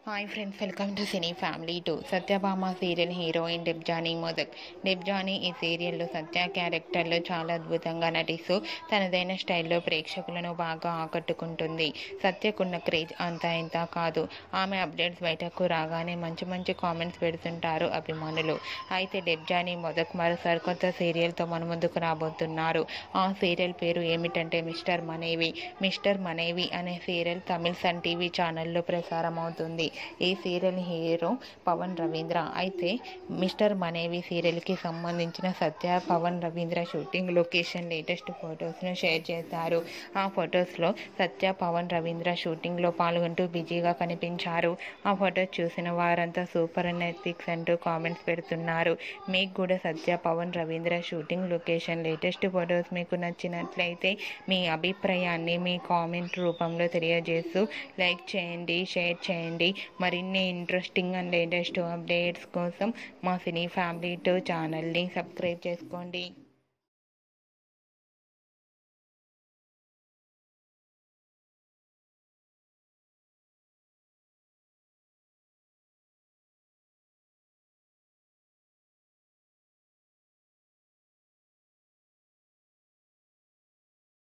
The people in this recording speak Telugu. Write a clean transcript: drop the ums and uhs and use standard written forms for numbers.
Hi friends, welcome to cine family 2. Satyabhama serial heroine Debjani Modak. Debjani ఈ సీరియల్లో సత్య క్యారెక్టర్లో చాలా అద్భుతంగా నటిస్తూ తనదైన స్టైల్లో ప్రేక్షకులను బాగా ఆకట్టుకుంటుంది. సత్యకున్న క్రేజ్ అంతా ఇంత కాదు. ఆమె అప్డేట్స్ బయటకు రాగానే మంచి మంచి కామెంట్స్ పెడుతుంటారు అభిమానులు. అయితే డెబ్జానీ మొదక్ మరో సరికొత్త సీరియల్తో మన ముందుకు రాబోతున్నారు. ఆ సీరియల్ పేరు ఏమిటంటే మిస్టర్ మనేవి. మిస్టర్ మనేవి అనే సీరియల్ తమిళ్ సన్ టీవీ ఛానల్లో ప్రసారం అవుతుంది. ఈ సీరియల్ హీరో పవన్ రవీంద్ర. అయితే మిస్టర్ మనేవి సీరియల్కి సంబంధించిన Satya Pavan Ravindra shooting location latest ఫొటోస్ను షేర్ చేశారు. ఆ ఫొటోస్లో సత్య పవన్ రవీంద్ర షూటింగ్లో పాల్గొంటూ బిజీగా కనిపించారు. ఆ ఫొటోస్ చూసిన వారంతా సూపర్ నెటిక్స్ అంటూ కామెంట్స్ పెడుతున్నారు. మీకు కూడా Satya Pavan Ravindra shooting location latest photos మీకు నచ్చినట్లయితే మీ అభిప్రాయాన్ని మీ కామెంట్ రూపంలో తెలియజేస్తూ లైక్ చేయండి, షేర్ చేయండి. మరిన్ని ఇంట్రెస్టింగ్ అండ్ లేటెస్ట్ అప్డేట్స్ కోసం మా సినీ ఫ్యామిలీ 2 ఛానల్ని సబ్స్క్రైబ్ చేసుకోండి.